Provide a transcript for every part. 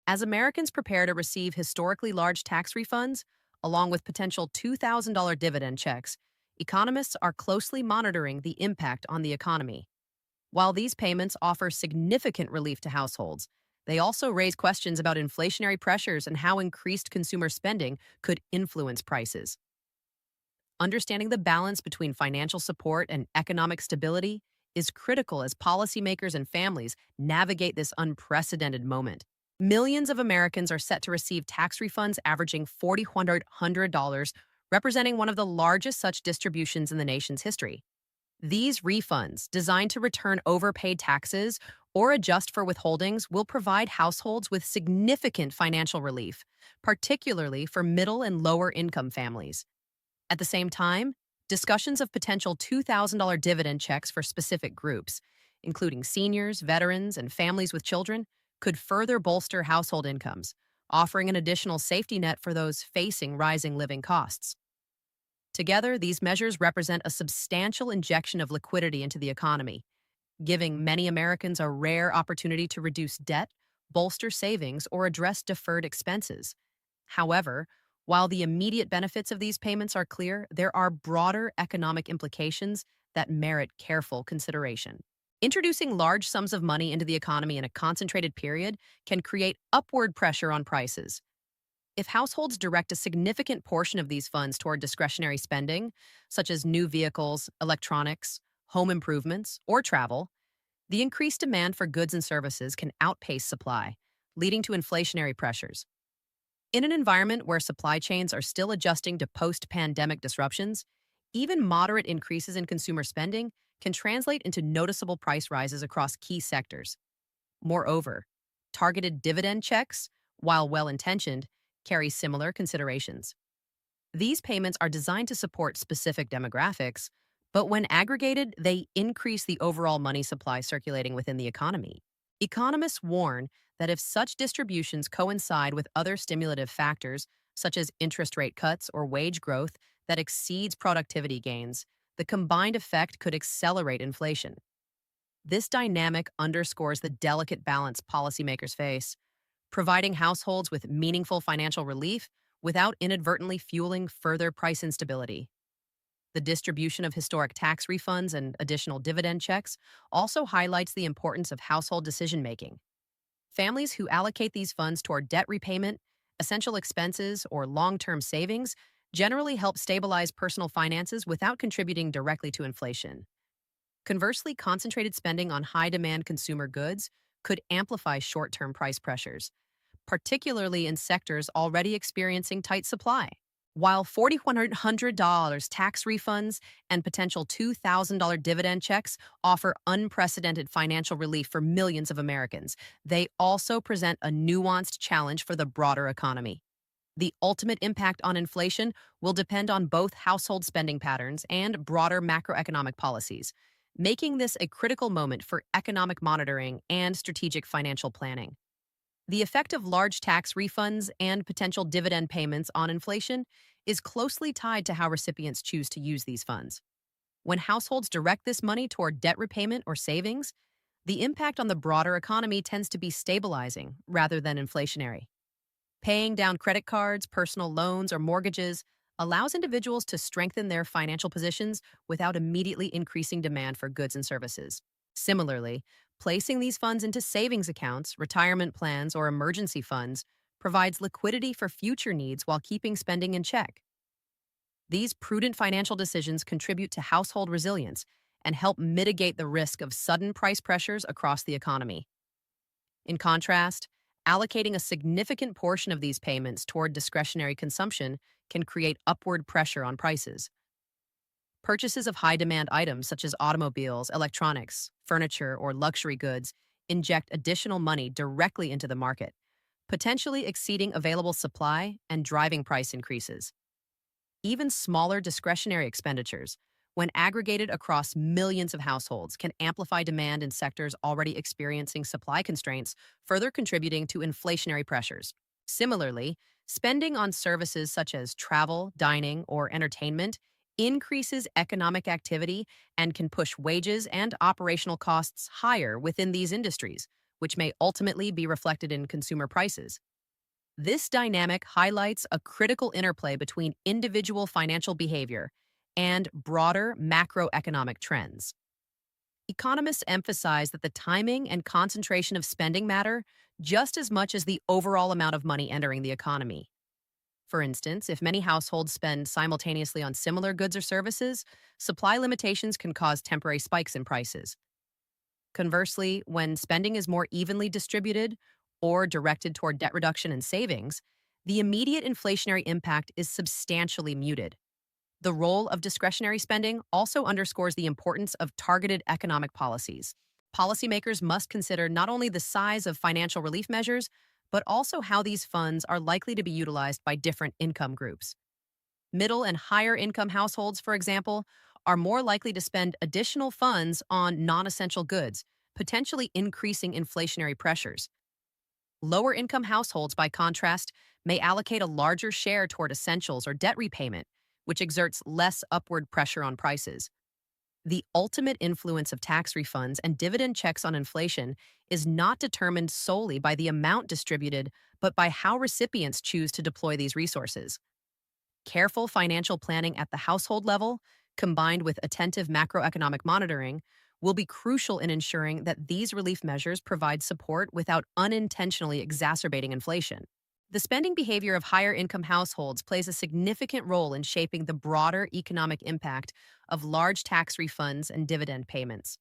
As Americans prepare to receive historically large tax refunds, along with potential $2,000 dividend checks, economists are closely monitoring the impact on the economy. While these payments offer significant relief to households, they also raise questions about inflationary pressures and how increased consumer spending could influence prices. Understanding the balance between financial support and economic stability is critical as policymakers and families navigate this unprecedented moment. Millions of Americans are set to receive tax refunds averaging $4,100, representing one of the largest such distributions in the nation's history. These refunds, designed to return overpaid taxes or adjust for withholdings, will provide households with significant financial relief, particularly for middle and lower income families. At the same time, discussions of potential $2,000 dividend checks for specific groups, including seniors, veterans, and families with children, could further bolster household incomes, offering an additional safety net for those facing rising living costs. Together, these measures represent a substantial injection of liquidity into the economy, giving many Americans a rare opportunity to reduce debt, bolster savings, or address deferred expenses. However, while the immediate benefits of these payments are clear, there are broader economic implications that merit careful consideration. Introducing large sums of money into the economy in a concentrated period can create upward pressure on prices. If households direct a significant portion of these funds toward discretionary spending, such as new vehicles, electronics, home improvements, or travel, the increased demand for goods and services can outpace supply, leading to inflationary pressures. In an environment where supply chains are still adjusting to post-pandemic disruptions, even moderate increases in consumer spending can translate into noticeable price rises across key sectors. Moreover, targeted dividend checks, while well-intentioned, carry similar considerations. These payments are designed to support specific demographics, but when aggregated, they increase the overall money supply circulating within the economy. Economists warn that if such distributions coincide with other stimulative factors, such as interest rate cuts or wage growth that exceeds productivity gains, the combined effect could accelerate inflation. This dynamic underscores the delicate balance policymakers face, providing households with meaningful financial relief without inadvertently fueling further price instability. The distribution of historic tax refunds and additional dividend checks also highlights the importance of household decision-making. Families who allocate these funds toward debt repayment, essential expenses, or long-term savings generally help stabilize personal finances without contributing directly to inflation. Conversely, concentrated spending on high-demand consumer goods could amplify short-term price pressures, particularly in sectors already experiencing tight supply. While $4,100 tax refunds and potential $2,000 dividend checks offer unprecedented financial relief for millions of Americans, they also present a nuanced challenge for the broader economy. The ultimate impact on inflation will depend on both household spending patterns and broader macroeconomic policies, making this a critical moment for economic monitoring and strategic financial planning. The effect of large tax refunds and potential dividend payments on inflation is closely tied to how recipients choose to use these funds. When households direct this money toward debt repayment or savings, the impact on the broader economy tends to be stabilizing rather than inflationary. Paying down credit cards, personal loans, or mortgages allows individuals to strengthen their financial positions without immediately increasing demand for goods and services. Similarly, placing these funds into savings accounts, retirement plans, or emergency funds provides liquidity for future needs while keeping spending in check. These prudent financial decisions contribute to household resilience and help mitigate the risk of sudden price pressures across the economy. In contrast, allocating a significant portion of these payments toward discretionary consumption can create upward pressure on prices. Purchases of high-demand items such as automobiles, electronics, furniture, or luxury goods inject additional money directly into the market, potentially exceeding available supply and driving price increases. Even smaller discretionary expenditures, when aggregated across millions of households, can amplify demand in sectors already experiencing supply constraints, further contributing to inflationary pressures. Similarly, spending on services such as travel, dining, or entertainment increases economic activity and can push wages and operational costs higher within these industries, which may ultimately be reflected in consumer prices. This dynamic highlights a critical interplay between individual financial behavior and broader macroeconomic trends. Economists emphasize that the timing and concentration of spending matter just as much as the overall amount of money entering the economy. For instance, if many households spend simultaneously on similar goods or services, supply limitations can cause temporary spikes in prices. Conversely, when spending is more evenly distributed or directed toward debt reduction and savings, the immediate inflationary impact is substantially muted. The role of discretionary spending also underscores the importance of targeted economic policies. Policymakers must consider not only the size of financial relief measures, but also how these funds are likely to be utilized by different income groups. Middle and higher income households, for example, are more likely to spend additional funds on non essential goods, potentially increasing inflationary pressures. Lower income households, by contrast, may allocate a larger share toward essentials or debt repayment, which exerts less upward pressure on prices. The ultimate influence of tax refunds and dividend checks on inflation is not determined solely by the amount distributed, but by how recipients choose to deploy these resources. Careful financial planning at the household level, combined with attentive macroeconomic monitoring, will be crucial in ensuring that these relief measures provide support without unintentionally exacerbating inflation. The spending behavior of higher income households plays a significant role in shaping the broader economic impact of large tax refunds and dividend payments.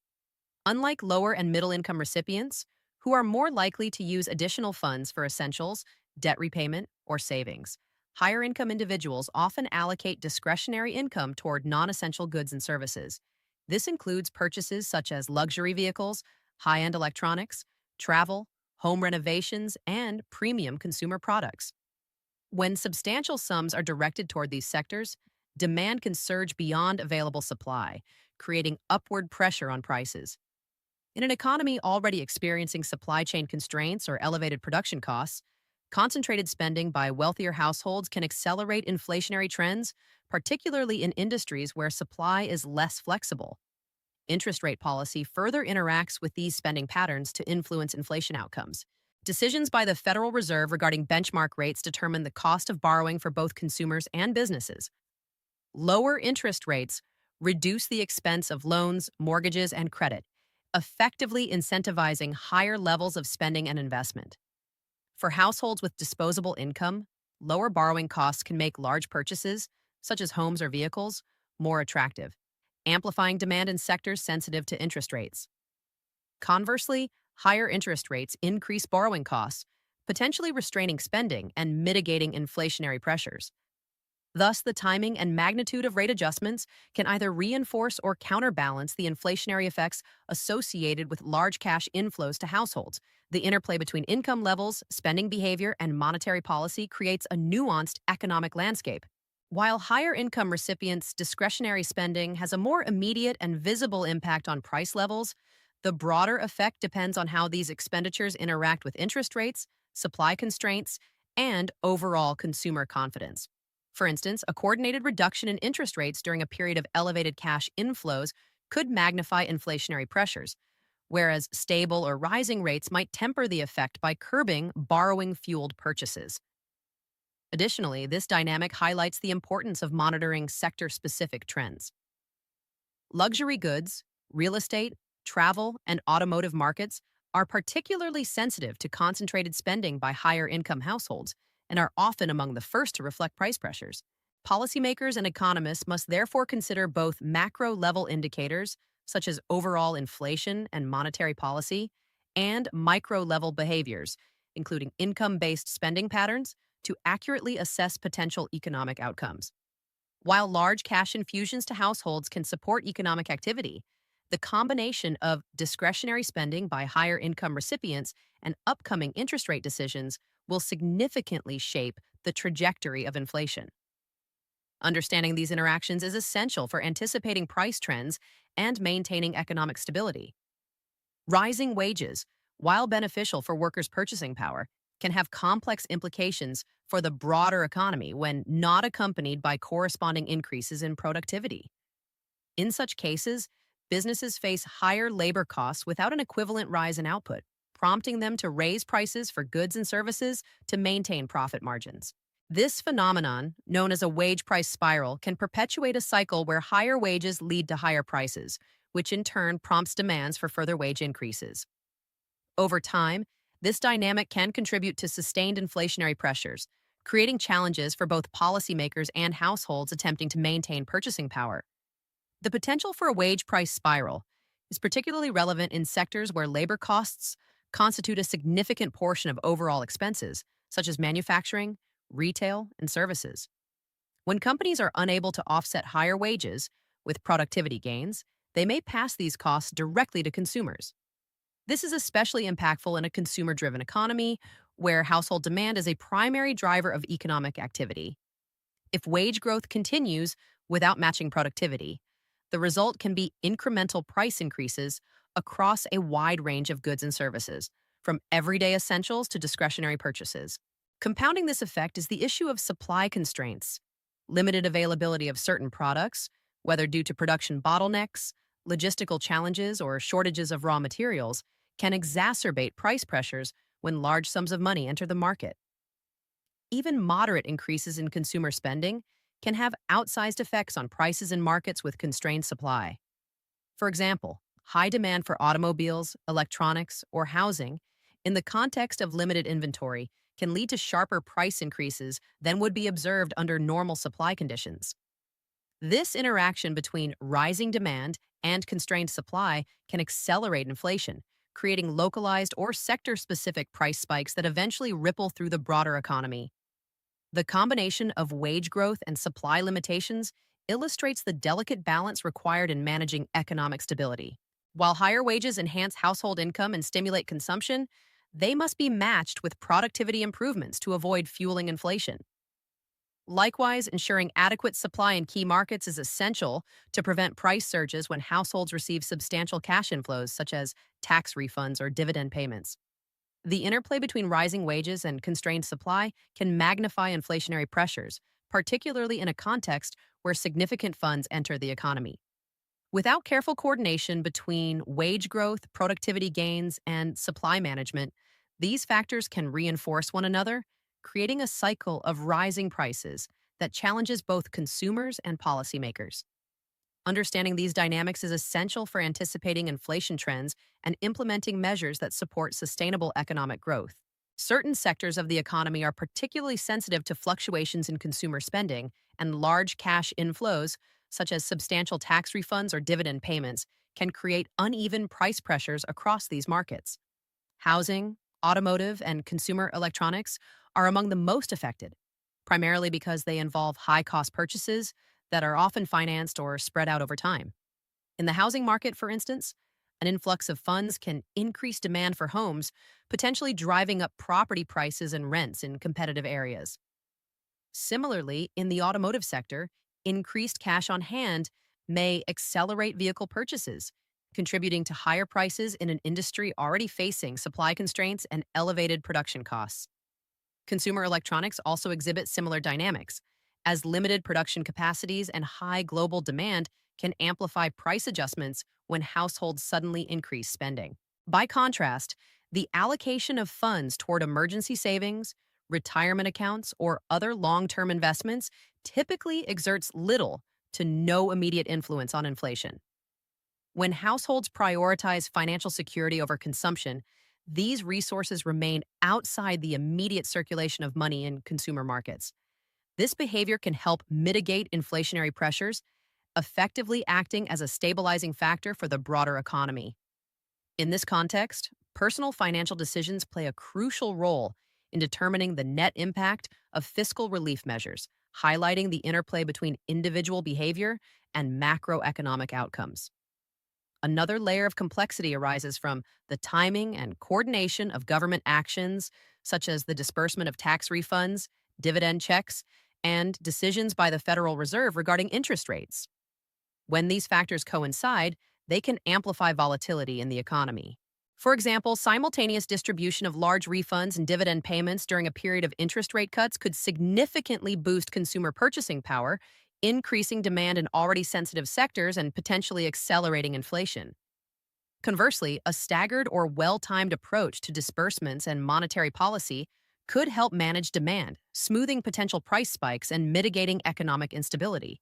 Unlike lower and middle income recipients, who are more likely to use additional funds for essentials, debt repayment, or savings, higher income individuals often allocate discretionary income toward non essential goods and services. This includes purchases such as luxury vehicles, high end electronics, travel, home renovations, and premium consumer products. When substantial sums are directed toward these sectors, demand can surge beyond available supply, creating upward pressure on prices. In an economy already experiencing supply chain constraints or elevated production costs, concentrated spending by wealthier households can accelerate inflationary trends, particularly in industries where supply is less flexible. Interest rate policy further interacts with these spending patterns to influence inflation outcomes. Decisions by the Federal Reserve regarding benchmark rates determine the cost of borrowing for both consumers and businesses. Lower interest rates reduce the expense of loans, mortgages, and credit, effectively incentivizing higher levels of spending and investment. For households with disposable income, lower borrowing costs can make large purchases, such as homes or vehicles, more attractive, amplifying demand in sectors sensitive to interest rates. Conversely, higher interest rates increase borrowing costs, potentially restraining spending and mitigating inflationary pressures. Thus, the timing and magnitude of rate adjustments can either reinforce or counterbalance the inflationary effects associated with large cash inflows to households. The interplay between income levels, spending behavior, and monetary policy creates a nuanced economic landscape. While higher income recipients' discretionary spending has a more immediate and visible impact on price levels, the broader effect depends on how these expenditures interact with interest rates, supply constraints, and overall consumer confidence. For instance, a coordinated reduction in interest rates during a period of elevated cash inflows could magnify inflationary pressures, whereas stable or rising rates might temper the effect by curbing borrowing-fueled purchases. Additionally, this dynamic highlights the importance of monitoring sector-specific trends. Luxury goods, real estate, travel, and automotive markets are particularly sensitive to concentrated spending by higher-income households and are often among the first to reflect price pressures. Policymakers and economists must therefore consider both macro-level indicators, such as overall inflation and monetary policy, and micro-level behaviors, including income-based spending patterns, to accurately assess potential economic outcomes. While large cash infusions to households can support economic activity, the combination of discretionary spending by higher income recipients and upcoming interest rate decisions will significantly shape the trajectory of inflation. Understanding these interactions is essential for anticipating price trends and maintaining economic stability. Rising wages, while beneficial for workers' purchasing power, can have complex implications for the broader economy when not accompanied by corresponding increases in productivity. In such cases, businesses face higher labor costs without an equivalent rise in output. prompting them to raise prices for goods and services to maintain profit margins. This phenomenon, known as a wage price spiral, can perpetuate a cycle where higher wages lead to higher prices, which in turn prompts demands for further wage increases. Over time, this dynamic can contribute to sustained inflationary pressures, creating challenges for both policymakers and households attempting to maintain purchasing power. The potential for a wage price spiral is particularly relevant in sectors where labor costs constitute a significant portion of overall expenses, such as manufacturing, retail, and services. When companies are unable to offset higher wages with productivity gains, they may pass these costs directly to consumers. This is especially impactful in a consumer driven economy where household demand is a primary driver of economic activity. If wage growth continues without matching productivity, the result can be incremental price increases across a wide range of goods and services, from everyday essentials to discretionary purchases. Compounding this effect is the issue of supply constraints. Limited availability of certain products, whether due to production bottlenecks, logistical challenges, or shortages of raw materials, can exacerbate price pressures when large sums of money enter the market. Even moderate increases in consumer spending can have outsized effects on prices in markets with constrained supply. For example, high demand for automobiles, electronics, or housing in the context of limited inventory can lead to sharper price increases than would be observed under normal supply conditions. This interaction between rising demand and constrained supply can accelerate inflation, creating localized or sector-specific price spikes that eventually ripple through the broader economy. The combination of wage growth and supply limitations illustrates the delicate balance required in managing economic stability. While higher wages enhance household income and stimulate consumption, they must be matched with productivity improvements to avoid fueling inflation. Likewise, ensuring adequate supply in key markets is essential to prevent price surges when households receive substantial cash inflows, such as tax refunds or dividend payments. The interplay between rising wages and constrained supply can magnify inflationary pressures, particularly in a context where significant funds enter the economy. Without careful coordination between wage growth, productivity gains, and supply management, these factors can reinforce one another, creating a cycle of rising prices that challenges both consumers and policymakers. Understanding these dynamics is essential for anticipating inflation trends and implementing measures that support sustainable economic growth. Certain sectors of the economy are particularly sensitive to fluctuations in consumer spending, and large cash inflows, such as substantial tax refunds or dividend payments, can create uneven price pressures across these markets. Housing, automotive, and consumer electronics are among the most affected, primarily because they involve high-cost purchases that are often financed or spread out over time. In the housing market, for instance, an influx of funds can increase demand for homes, potentially driving up property prices and rents in competitive areas. Similarly, in the automotive sector, increased cash on hand may accelerate vehicle purchases, contributing to higher prices in an industry already facing supply constraints and elevated production costs. Consumer electronics also exhibit similar dynamics, as limited production capacities and high global demand can amplify price adjustments when households suddenly increase spending. By contrast, the allocation of funds toward emergency savings, retirement accounts, or other long-term investments typically exerts little to no immediate influence on inflation. When households prioritize financial security over consumption, these resources remain outside the immediate circulation of money in consumer markets. This behavior can help mitigate inflationary pressures, effectively acting as a stabilizing factor for the broader economy. In this context, personal financial decisions play a crucial role in determining the net impact of fiscal relief measures, highlighting the interplay between individual behavior and macroeconomic outcomes. Another layer of complexity arises from the timing and coordination of government actions, such as the disbursement of tax refunds, dividend checks, and decisions by the Federal Reserve regarding interest rates. When these factors coincide, they can amplify volatility in the economy. For example, simultaneous distribution of large refunds and dividend payments during a period of interest rate cuts could significantly boost consumer purchasing power, increasing demand in already sensitive sectors and potentially accelerating inflation. Conversely, a staggered or well timed approach to disbursements and monetary policy could help manage demand, smoothing potential price spikes and mitigating economic instability.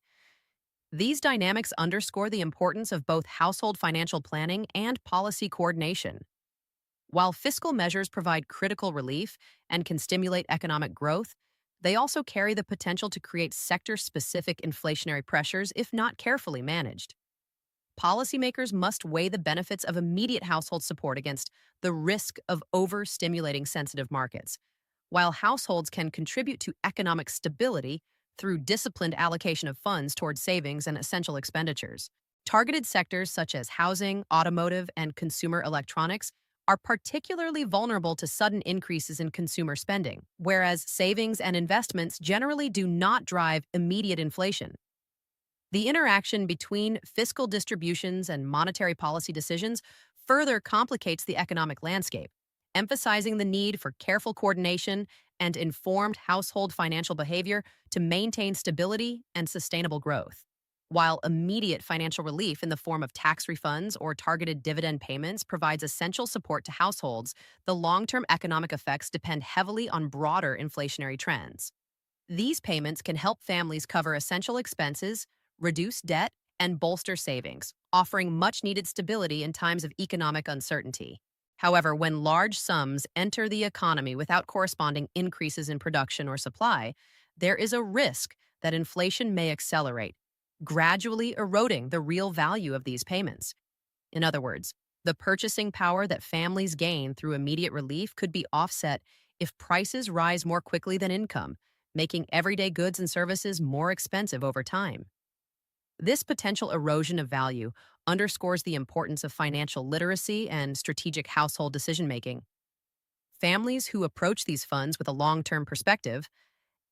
These dynamics underscore the importance of both household financial planning and policy coordination. While fiscal measures provide critical relief and can stimulate economic growth, they also carry the potential to create sector specific inflationary pressures if not carefully managed. Policymakers must weigh the benefits of immediate household support against the risk of overstimulating sensitive markets, while households can contribute to economic stability through disciplined allocation of funds towards savings and essential expenditures. Targeted sectors such as housing, automotive, and consumer electronics are particularly vulnerable to sudden increases in consumer spending, whereas savings and investments generally do not drive immediate inflation. The interaction between fiscal distributions and monetary policy decisions further complicates the economic landscape, emphasizing the need for careful coordination and informed household financial behavior to maintain stability and sustainable growth. While immediate financial relief in the form of tax refunds or targeted dividend payments provides essential support to households, the long term economic effects depend heavily on broader inflationary trends. These payments can help families cover essential expenses, reduce debt, and bolster savings, offering much needed stability in times of economic uncertainty. However, when large sums enter the economy without corresponding increases in production or supply, there is a risk that inflation may accelerate, gradually eroding the real value of these payments. In other words, the purchasing power that families gain through immediate relief could be offset if prices rise more quickly than income, making everyday goods and services more expensive over time. This potential erosion of value underscores the importance of financial literacy and strategic household decision making. Families who approach these funds with a long term perspective,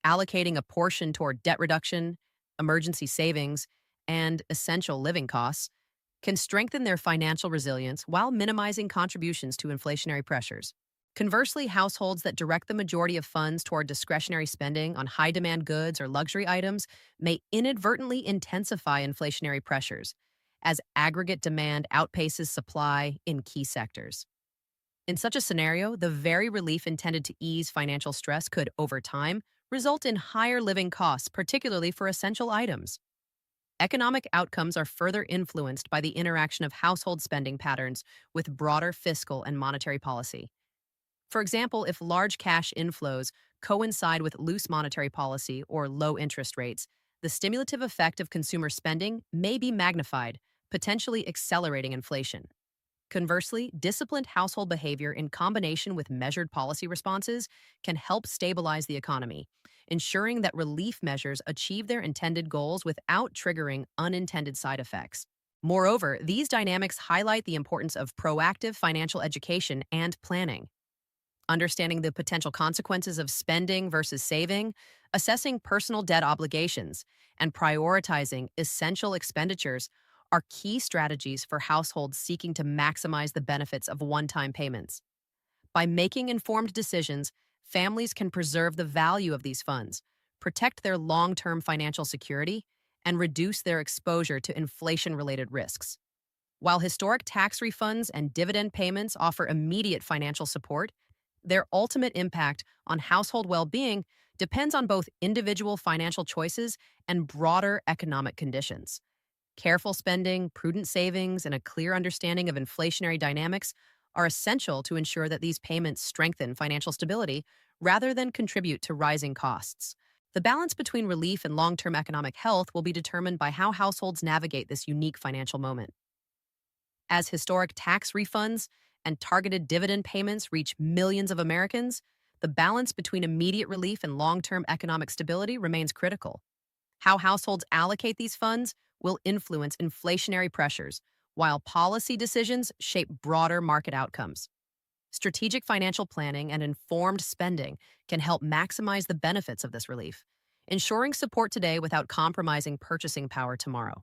allocating a portion toward debt reduction, emergency savings, and essential living costs, can strengthen their financial resilience while minimizing contributions to inflationary pressures. Conversely, households that direct the majority of funds toward discretionary spending on high demand goods or luxury items may inadvertently intensify inflationary pressures as aggregate demand outpaces supply in key sectors. In such a scenario, the very relief intended to ease financial stress could, over time, result in higher living costs, particularly for essential items. Economic outcomes are further influenced by the interaction of household spending patterns with broader fiscal and monetary policy. For example, if large cash inflows coincide with loose monetary policy or low interest rates, the stimulative effect of consumer spending may be magnified, potentially accelerating inflation. Conversely, disciplined household behavior in combination with measured policy responses can help stabilize the economy, ensuring that relief measures achieve their intended goals without triggering unintended side effects. Moreover, these dynamics highlight the importance of proactive financial education and planning. Understanding the potential consequences of spending versus saving, assessing personal debt obligations, and prioritizing essential expenditures are key strategies for households seeking to maximize the benefits of one time payments. By making informed decisions, families can preserve the value of these funds, protect their long term financial security, and reduce their exposure to inflation related risks. While historic tax refunds and dividend payments offer immediate financial support, their ultimate impact on household well being depends on both individual financial choices and broader economic conditions. Careful spending, prudent savings, and a clear understanding of inflationary dynamics are essential to ensure that these payments strengthen financial stability rather than contribute to rising costs. The balance between relief and long term economic health will be determined by how households navigate this unique financial moment. As historic tax refunds and targeted dividend payments reach millions of Americans, the balance between immediate relief and long term economic stability remains critical. How households allocate these funds will influence inflationary pressures, while policy decisions shape broader market outcomes. Strategic financial planning and informed spending can help maximize the benefits of this relief, ensuring support today without compromising purchasing power tomorrow.